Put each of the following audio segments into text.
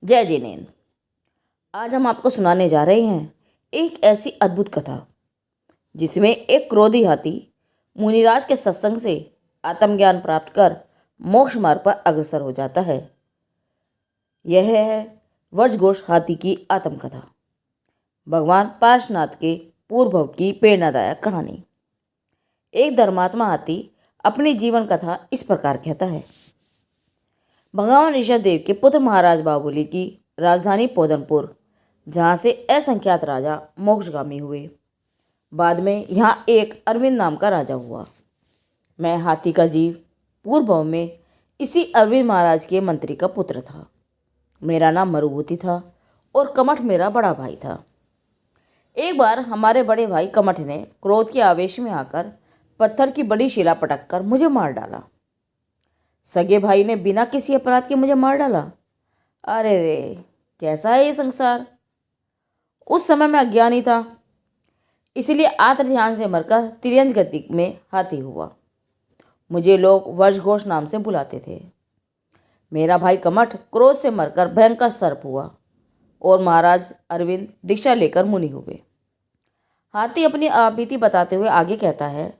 जय जिनेन्द्र। आज हम आपको सुनाने जा रहे हैं एक ऐसी अद्भुत कथा जिसमें एक क्रोधी हाथी मुनिराज के सत्संग से आत्मज्ञान प्राप्त कर मोक्ष मार्ग पर अग्रसर हो जाता है। यह है व्रजघोष हाथी की आत्मकथा, भगवान पार्श्वनाथ के पूर्व भव की प्रेरणादायक कहानी। एक धर्मात्मा हाथी अपनी जीवन कथा इस प्रकार कहता है। भगवान ऋषभदेव के पुत्र महाराज बाहुबली की राजधानी पोदनपुर, जहाँ से असंख्यात राजा मोक्षगामी हुए। बाद में यहाँ एक अरविंद नाम का राजा हुआ। मैं हाथी का जीव पूर्व भव में इसी अरविंद महाराज के मंत्री का पुत्र था। मेरा नाम मरुभूति था और कमठ मेरा बड़ा भाई था। एक बार हमारे बड़े भाई कमठ ने क्रोध के आवेश में आकर पत्थर की बड़ी शिला पटक कर मुझे मार डाला। सगे भाई ने बिना किसी अपराध के मुझे मार डाला। अरे रे, कैसा है ये संसार। उस समय मैं अज्ञानी था, इसलिए आत्र ध्यान से मरकर तिर्यंज गति में हाथी हुआ। मुझे लोग व्रजघोष नाम से बुलाते थे। मेरा भाई कमठ क्रोध से मरकर भयंकर सर्प हुआ और महाराज अरविंद दीक्षा लेकर मुनि हुए। हाथी अपनी आपबीती बताते हुए आगे कहता है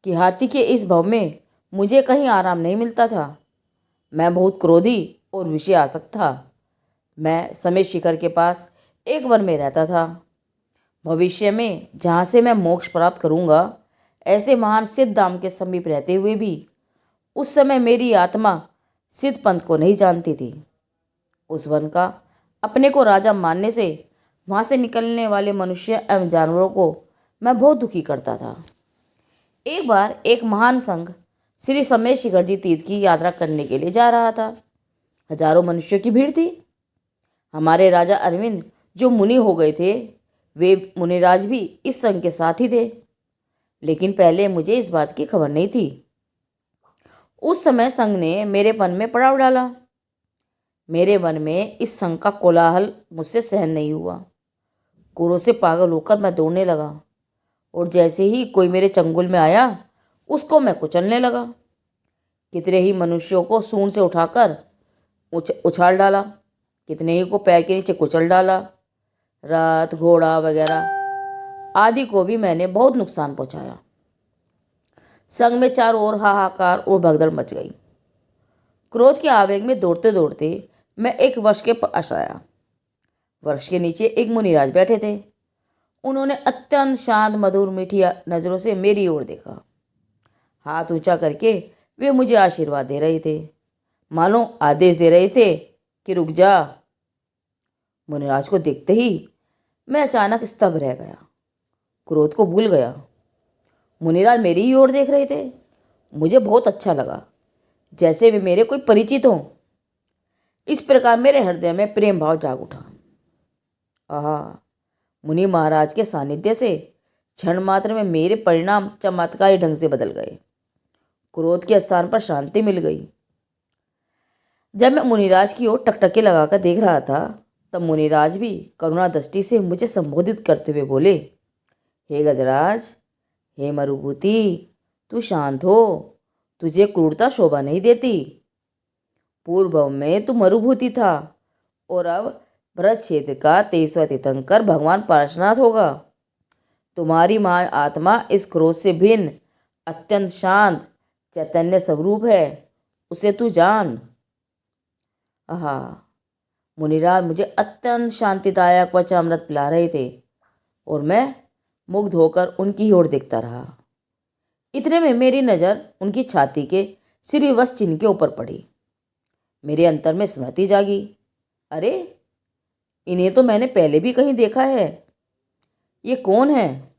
कि हाथी के इस भव में मुझे कहीं आराम नहीं मिलता था। मैं बहुत क्रोधी और विषय आसक्त था। मैं समय शिखर के पास एक वन में रहता था। भविष्य में जहाँ से मैं मोक्ष प्राप्त करूँगा, ऐसे महान सिद्ध धाम के समीप रहते हुए भी उस समय मेरी आत्मा सिद्ध पंथ को नहीं जानती थी। उस वन का अपने को राजा मानने से वहाँ से निकलने वाले मनुष्य एवं जानवरों को मैं बहुत दुखी करता था। एक बार एक महान संघ श्री समय शिखर जी तीर्थ की यात्रा करने के लिए जा रहा था। हजारों मनुष्यों की भीड़ थी। हमारे राजा अरविंद जो मुनि हो गए थे, वे मुनिराज भी इस संघ के साथ ही थे। लेकिन पहले मुझे इस बात की खबर नहीं थी। उस समय संघ ने मेरे वन में पड़ाव डाला। मेरे वन में इस संघ का कोलाहल मुझसे सहन नहीं हुआ। क्रोध से पागल होकर मैं दौड़ने लगा और जैसे ही कोई मेरे चंगुल में आया, उसको मैं कुचलने लगा। कितने ही मनुष्यों को सूंड से उठाकर उछाल डाला, कितने ही को पैर के नीचे कुचल डाला। रथ, घोड़ा वगैरह आदि को भी मैंने बहुत नुकसान पहुंचाया। संग में चारों ओर हाहाकार और भगदड़ मच गई। क्रोध के आवेग में दौड़ते दौड़ते मैं एक वृक्ष के पास आया। वृक्ष के नीचे एक मुनिराज बैठे थे। उन्होंने अत्यंत शांत मधुर मीठी नजरों से मेरी ओर देखा। हाथ ऊंचा करके वे मुझे आशीर्वाद दे रहे थे, मानो आदेश दे रहे थे कि रुक जा। मुनिराज को देखते ही मैं अचानक स्तब्ध रह गया, क्रोध को भूल गया। मुनिराज मेरी ही ओर देख रहे थे। मुझे बहुत अच्छा लगा, जैसे वे मेरे कोई परिचित हों। इस प्रकार मेरे हृदय में प्रेम भाव जाग उठा। आहा, मुनि महाराज के सानिध्य से क्षण मात्र में मेरे परिणाम चमत्कारी ढंग से बदल गए। क्रोध के स्थान पर शांति मिल गई। जब मैं मुनिराज की ओर टकटके लगाकर देख रहा था, तब मुनिराज भी करुणा दृष्टि से मुझे संबोधित करते हुए बोले, हे गजराज, हे मरुभूति, तू शांत हो। तुझे क्रूरता शोभा नहीं देती। पूर्व भव में तू मरुभूति था और अब भरत क्षेत्र का 23वां तीर्थंकर भगवान पार्श्वनाथ होगा। तुम्हारी महान आत्मा इस क्रोध से भिन्न अत्यंत शांत चैतन्य स्वरूप है, उसे तू जान। आहा, मुनिराज मुझे अत्यंत शांतिदायक वचनामृत पिला रहे थे और मैं मुग्ध होकर उनकी ओर देखता रहा। इतने में मेरी नज़र उनकी छाती के श्रीवत्स चिन्ह के ऊपर पड़ी। मेरे अंतर में स्मृति जागी। अरे, इन्हें तो मैंने पहले भी कहीं देखा है। ये कौन है?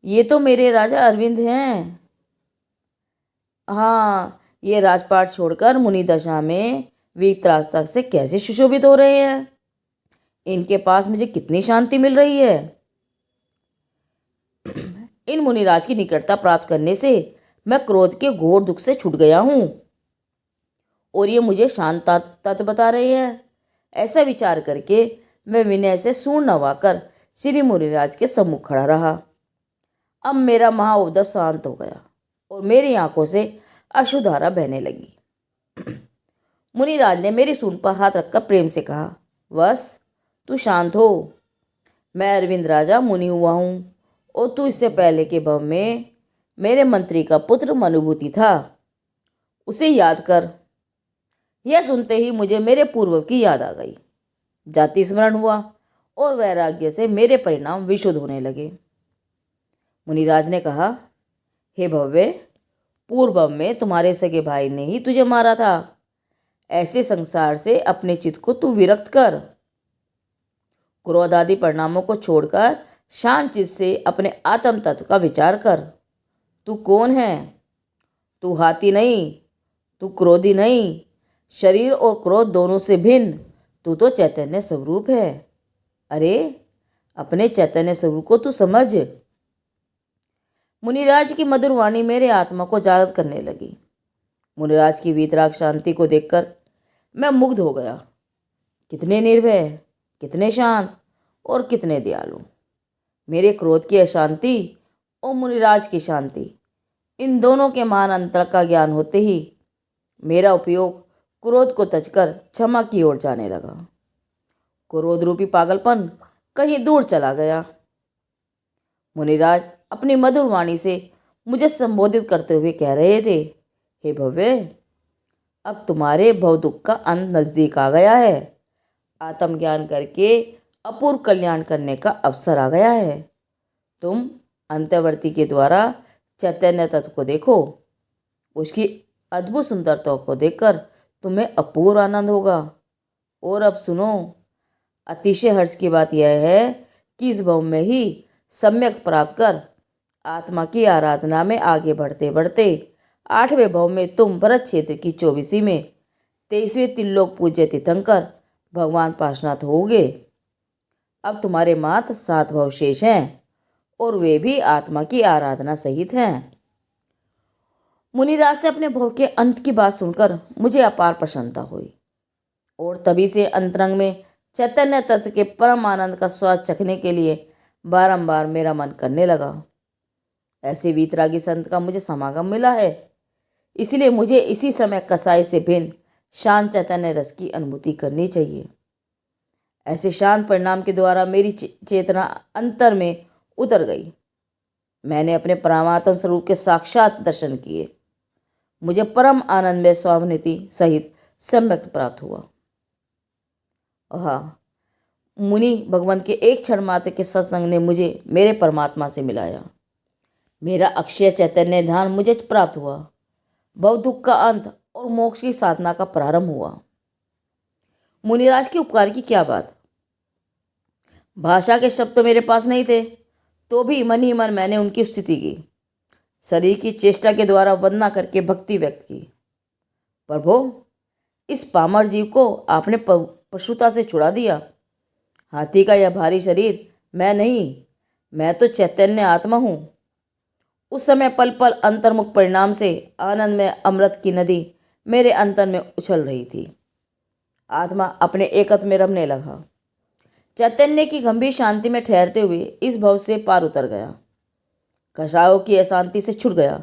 ये तो मेरे राजा अरविंद हैं। हाँ, ये राजपाट छोड़कर मुनि दशा में वीतराग से कैसे सुशोभित हो रहे हैं। इनके पास मुझे कितनी शांति मिल रही है। इन मुनिराज की निकटता प्राप्त करने से मैं क्रोध के घोर दुख से छूट गया हूँ और ये मुझे शांत तत्व बता रहे हैं। ऐसा विचार करके मैं विनय से सूंड नवाकर श्री मुनिराज के सम्मुख खड़ा रहा। अब मेरा महाउद्धव शांत हो गया और मेरी आंखों से अश्रुधारा बहने लगी। मुनिराज ने मेरी सूंड पर हाथ रखकर प्रेम से कहा, बस तू शांत हो। मैं अरविंद राजा मुनि हुआ हूँ और तू इससे पहले के भव में मेरे मंत्री का पुत्र मनुभूति था, उसे याद कर। यह सुनते ही मुझे मेरे पूर्व की याद आ गई। जाति स्मरण हुआ और वैराग्य से मेरे परिणाम विशुद्ध होने लगे। मुनिराज ने कहा, हे भव्य, पूर्व में तुम्हारे सगे भाई ने ही तुझे मारा था। ऐसे संसार से अपने चित्त को तू विरक्त कर। क्रोध आदि परिणामों को छोड़कर शांत चित्त से अपने आत्म तत्व का विचार कर। तू कौन है? तू हाथी नहीं, तू क्रोधी नहीं, शरीर और क्रोध दोनों से भिन्न तू तो चैतन्य स्वरूप है। अरे, अपने चैतन्य स्वरूप को तू समझ। मुनिराज की मधुर वाणी मेरे आत्मा को जागृत करने लगी। मुनिराज की वीतराग शांति को देखकर मैं मुग्ध हो गया। कितने निर्भय, कितने शांत और कितने दयालु। मेरे क्रोध की अशांति और मुनिराज की शांति, इन दोनों के महान अंतर का ज्ञान होते ही मेरा उपयोग क्रोध को तजकर क्षमा की ओर जाने लगा। क्रोध रूपी पागलपन कहीं दूर चला गया। मुनिराज अपनी मधुर वाणी से मुझे संबोधित करते हुए कह रहे थे, हे भव्य, अब तुम्हारे भव दुख का अंत नजदीक आ गया है। आत्मज्ञान करके अपूर्व कल्याण करने का अवसर आ गया है। तुम अंतर्वर्ती के द्वारा चैतन्य तत्व को देखो। उसकी अद्भुत सुंदरता को देखकर तुम्हें अपूर्व आनंद होगा। और अब सुनो, अतिशय हर्ष की बात यह है कि इस भव में ही सम्यक प्राप्त कर आत्मा की आराधना में आगे बढ़ते बढ़ते 8वें भव में तुम भरत क्षेत्र की 24वीं में 23वें त्रिलोक पूज्य तीर्थंकर भगवान पार्श्वनाथ होगे। अब तुम्हारे मात्र 7 भव शेष हैं और वे भी आत्मा की आराधना सहित हैं। मुनिराज से अपने भव के अंत की बात सुनकर मुझे अपार प्रसन्नता हुई और तभी से अंतरंग में चैतन्य तत्व के परम आनंद का स्वाद चखने के लिए बारंबार मेरा मन करने लगा। ऐसे वीतरागी संत का मुझे समागम मिला है, इसलिए मुझे इसी समय कसाई से भिन्न शांत चैतन्य रस की अनुभूति करनी चाहिए। ऐसे शांत परिणाम के द्वारा मेरी चेतना अंतर में उतर गई। मैंने अपने परमात्म स्वरूप के साक्षात दर्शन किए। मुझे परम आनंद में स्वानुभूति सहित सम्यक प्राप्त हुआ। हाँ, मुनि भगवंत के एक क्षण मात्र के सत्संग ने मुझे मेरे परमात्मा से मिलाया। मेरा अक्षय चैतन्य ध्यान मुझे प्राप्त हुआ। भव दुख का अंत और मोक्ष की साधना का प्रारंभ हुआ। मुनिराज के उपकार की क्या बात। भाषा के शब्द तो मेरे पास नहीं थे, तो भी मन ही मन मैंने उनकी स्तुति की। शरीर की चेष्टा के द्वारा वंदना करके भक्ति व्यक्त की। प्रभो, इस पामर जीव को आपने पशुता से छुड़ा दिया। हाथी का यह भारी शरीर मैं नहीं, मैं तो चैतन्य आत्मा हूँ। उस समय पल पल अंतर्मुख परिणाम से आनंद में अमृत की नदी मेरे अंतर में उछल रही थी। आत्मा अपने एकत्व में रमने लगा। चैतन्य की गंभीर शांति में ठहरते हुए इस भव से पार उतर गया। कषायों की अशांति से छूट गया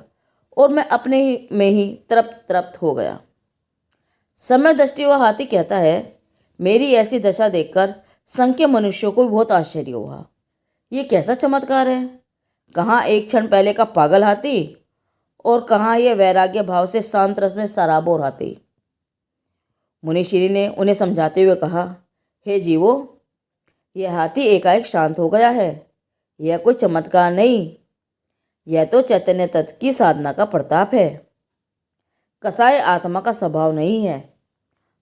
और मैं अपने ही में ही तृप्त हो गया। समय दृष्टि वह हाथी कहता है, मेरी ऐसी दशा देखकर संख्य मनुष्यों को भी बहुत आश्चर्य हुआ। ये कैसा चमत्कार है। कहाँ एक क्षण पहले का पागल हाथी और कहाँ यह वैराग्य भाव से शांत रस में सराबोर हाथी। मुनिश्री ने उन्हें समझाते हुए कहा, हे जीवो, यह हाथी एकाएक शांत हो गया है। यह कोई चमत्कार नहीं, यह तो चैतन्य तत्व की साधना का प्रताप है। कसाय आत्मा का स्वभाव नहीं है।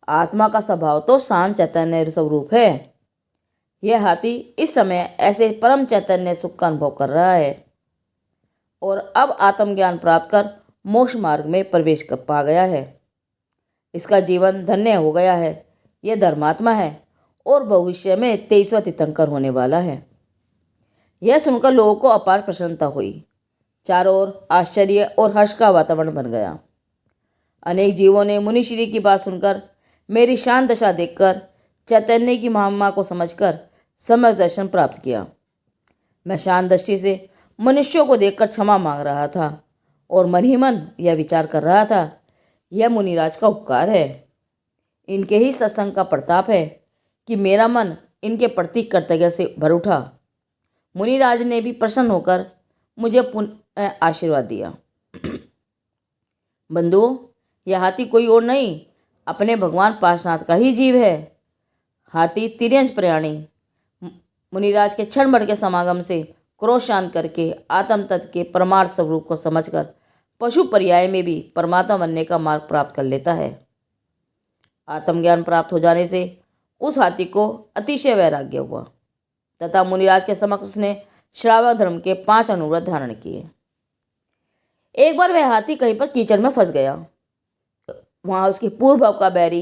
आत्मा का स्वभाव तो शांत चैतन्य स्वरूप है। यह हाथी इस समय ऐसे परम चैतन्य सुख का अनुभव कर रहा है और अब आत्मज्ञान प्राप्त कर मोक्ष मार्ग में प्रवेश कर पा गया है। इसका जीवन धन्य हो गया है। यह धर्मात्मा है और भविष्य में 23वां तीर्थंकर होने वाला है। यह सुनकर लोगों को अपार प्रसन्नता हुई। चारों ओर आश्चर्य और हर्ष का वातावरण बन गया। अनेक जीवों ने मुनिश्री की बात सुनकर, मेरी शांत दशा देखकर, चैतन्य की महिमा को समझकर समझ दर्शन प्राप्त किया। मैं शांत दृष्टि से मनुष्यों को देखकर क्षमा मांग रहा था और मन ही मन यह विचार कर रहा था, यह मुनिराज का उपकार है। इनके ही सत्संग का प्रताप है कि मेरा मन इनके प्रति कृतज्ञता से भर उठा। मुनिराज ने भी प्रसन्न होकर मुझे पुनः आशीर्वाद दिया। बंधुओं, यह हाथी कोई और नहीं, अपने भगवान पार्श्वनाथ का ही जीव है। हाथी तिर्यंच प्राणी मुनिराज के क्षण भर के समागम से क्रोध शांत करके आत्म तत्व के परमार्थ स्वरूप को समझकर पशु पर्याय में भी परमात्मा बनने का मार्ग प्राप्त कर लेता है। आत्मज्ञान प्राप्त हो जाने से उस हाथी को अतिशय वैराग्य हुआ तथा मुनिराज के समक्ष उसने श्रावक धर्म के 5 अनुव्रत धारण किए। एक बार वह हाथी कहीं पर कीचड़ में फंस गया। वहां उसकी पूर्व भाव का बैरी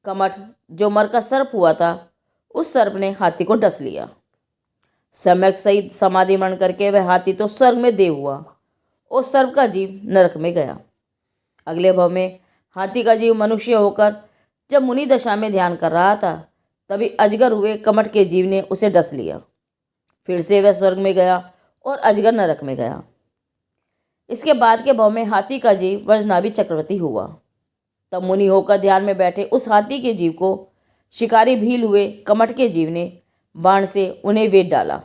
कमठ, जो मर का सर्प हुआ था, उस सर्प ने हाथी को डस लिया। सम्यक सही समाधि मन करके वह हाथी तो स्वर्ग में देव हुआ और सर्प का जीव नरक में गया। अगले भव में हाथी का जीव मनुष्य होकर जब मुनि दशा में ध्यान कर रहा था, तभी अजगर हुए कमठ के जीव ने उसे डस लिया। फिर से वह स्वर्ग में गया और अजगर नरक में गया। इसके बाद के भव में हाथी का जीव वज्रनाभि चक्रवर्ती हुआ। तब मुनि होकर ध्यान में बैठे उस हाथी के जीव को शिकारी भील हुए कमठ के जीव ने बाण से उन्हें वेद डाला।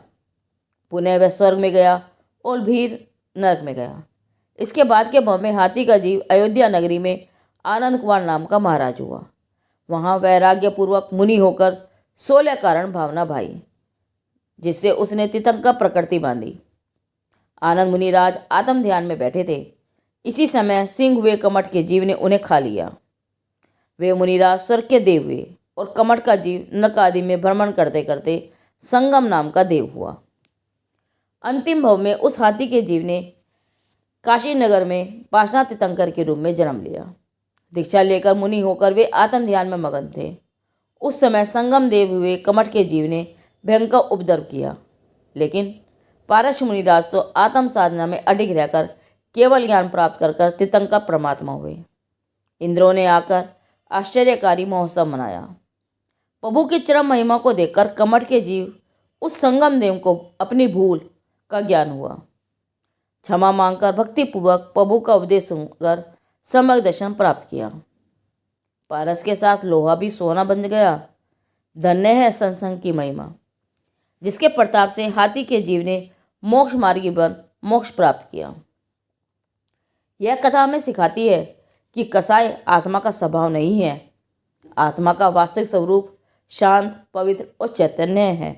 पुनः वह स्वर्ग में गया और भील नरक में गया। इसके बाद के भव में हाथी का जीव अयोध्या नगरी में आनंद कुमार नाम का महाराज हुआ। वहाँ वैराग्यपूर्वक मुनि होकर 16 कारण भावना भाई, जिससे उसने तीर्थंकर प्रकृति बांधी। आनंद मुनिराज आत्म ध्यान में बैठे थे। इसी समय सिंह हुए कमठ के जीव ने उन्हें खा लिया। वे मुनिराज स्वर्ग के देव हुए और कमठ का जीव नरक आदि में भ्रमण करते करते संगम नाम का देव हुआ। अंतिम भव में उस हाथी के जीव ने काशी नगर में पार्श्वनाथ तीर्थंकर के रूप में जन्म लिया। दीक्षा लेकर मुनि होकर वे आत्म ध्यान में मगन थे। उस समय संगम देव हुए कमठ के जीव ने भयंकर उपद्रव किया, लेकिन पारस मुनिराज तो आत्म साधना में अडिग रहकर केवल ज्ञान प्राप्त कर तीर्थंकर परमात्मा हुए। इंद्रों ने आकर आश्चर्यकारी महोत्सव मनाया। प्रभु की चरम महिमा को देखकर कमठ के जीव उस संगम देव को अपनी भूल का ज्ञान हुआ। क्षमा मांगकर भक्तिपूर्वक प्रभु का उपदेश सुनकर सम्यक दर्शन प्राप्त किया। पारस के साथ लोहा भी सोना बन गया। धन्य है सत्संग की महिमा, जिसके प्रताप से हाथी के जीव ने मोक्ष मार्गी बन मोक्ष प्राप्त किया। यह कथा हमें सिखाती है कि कसाय आत्मा का स्वभाव नहीं है। आत्मा का वास्तविक स्वरूप शांत, पवित्र और चैतन्य है।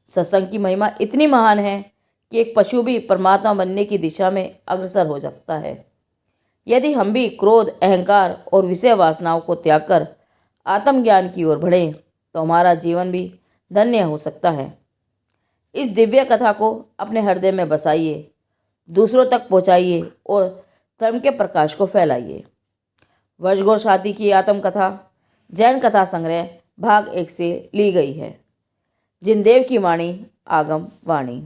सत्संग की महिमा इतनी महान है कि एक पशु भी परमात्मा बनने की दिशा में अग्रसर हो सकता है। यदि हम भी क्रोध, अहंकार और विषय वासनाओं को त्याग कर आत्मज्ञान की ओर बढ़ें तो हमारा जीवन भी धन्य हो सकता है। इस दिव्य कथा को अपने हृदय में बसाइए, दूसरों तक पहुंचाइए और धर्म के प्रकाश को फैलाइए। वर्षघोष हाथी की आत्मकथा जैन कथा संग्रह भाग 1 से ली गई है। जिनदेव की वाणी आगम वाणी।